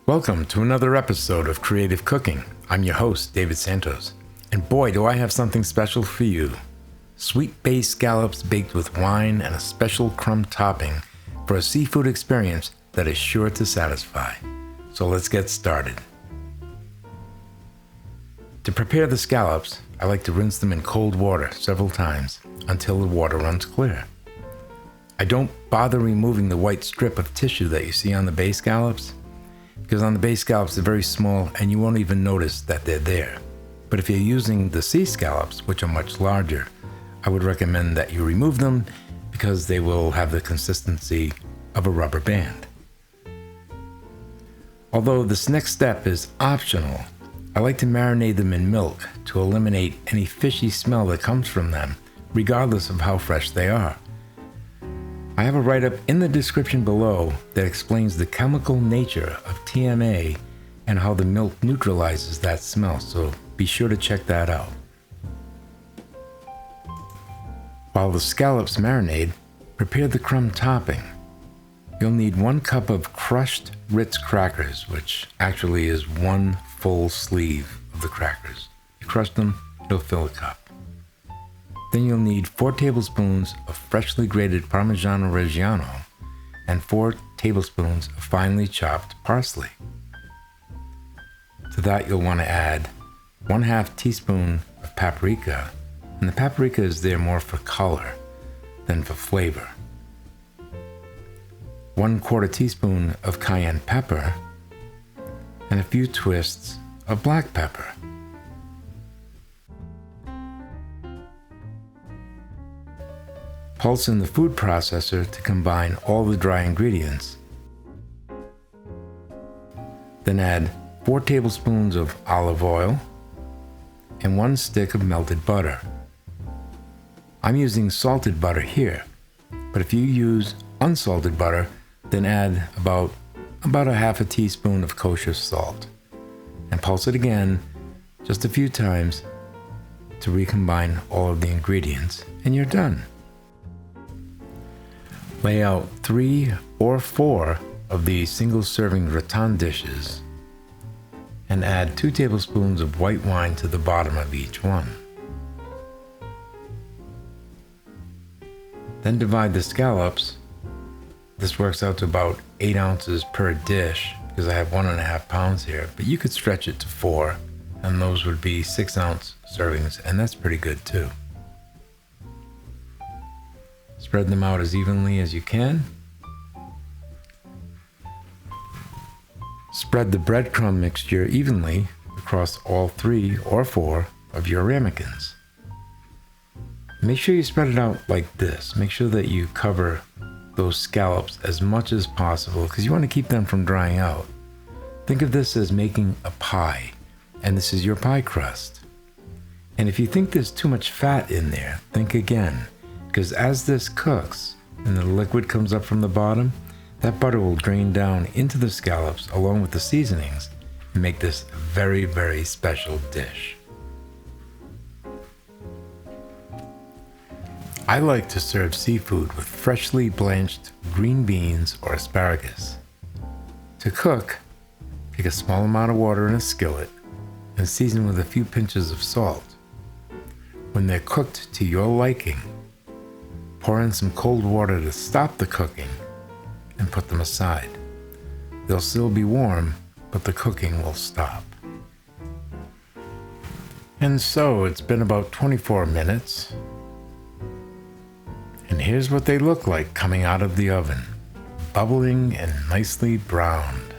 Welcome to another episode of Creative Cooking. I'm your host, David Santos. And boy, do I have something special for you. Sweet Bay Scallops baked with wine and a special crumb topping for a seafood experience that is sure to satisfy. So let's get started. To prepare the scallops, I like to rinse them in cold water several times until the water runs clear. I don't bother removing the white strip of tissue that you see on the Bay Scallops, because on the Bay Scallops they're very small and you won't even notice that they're there. But if you're using the Sea Scallops, which are much larger, I would recommend that you remove them because they will have the consistency of a rubber band. Although this next step is optional, I like to marinate them in milk to eliminate any fishy smell that comes from them, regardless of how fresh they are. I have a write-up in the description below that explains the chemical nature of TMAO and how the milk neutralizes that smell, so be sure to check that out. While the scallops marinate, prepare the crumb topping. You'll need 1 cup of crushed Ritz Crackers, which actually is 1 full sleeve of the crackers. You crush them, it'll fill a cup. Then you'll need 4 tablespoons of freshly grated Parmigiano Reggiano and 4 tablespoons of finely chopped parsley. To that you'll want to add 1/2 teaspoon of paprika, and the paprika is there more for color than for flavor. 1/4 teaspoon of cayenne pepper and a few twists of black pepper. Pulse in the food processor to combine all the dry ingredients. Then add 4 tablespoons of olive oil and 1 stick of melted butter. I'm using salted butter here, but if you use unsalted butter, then add about 1/2 teaspoon of kosher salt. And pulse it again just a few times to recombine all of the ingredients, and you're done. Lay out 3 or 4 of these single-serving gratin dishes and add 2 tablespoons of white wine to the bottom of each one. Then divide the scallops. This works out to about 8 ounces per dish because I have 1.5 pounds here, but you could stretch it to 4, and those would be 6-ounce servings, and that's pretty good too. Spread them out as evenly as you can. Spread the breadcrumb mixture evenly across all 3 or 4 of your ramekins. Make sure you spread it out like this. Make sure that you cover those scallops as much as possible because you want to keep them from drying out. Think of this as making a pie, and this is your pie crust. And if you think there's too much fat in there, think again, because as this cooks and the liquid comes up from the bottom, that butter will drain down into the scallops along with the seasonings and make this a very, very special dish. I like to serve seafood with freshly blanched green beans or asparagus. To cook, take a small amount of water in a skillet and season with a few pinches of salt. When they're cooked to your liking, pour in some cold water to stop the cooking and put them aside. They'll still be warm, but the cooking will stop. And so it's been about 24 minutes. And here's what they look like coming out of the oven, bubbling and nicely browned.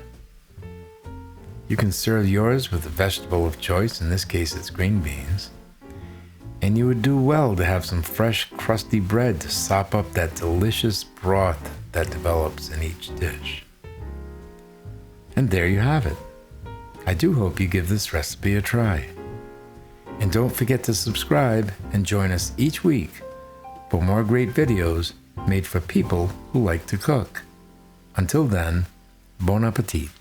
You can serve yours with a vegetable of choice, in this case it's green beans. And you would do well to have some fresh, crusty bread to sop up that delicious broth that develops in each dish. And there you have it. I do hope you give this recipe a try. And don't forget to subscribe and join us each week for more great videos made for people who like to cook. Until then, bon appetit.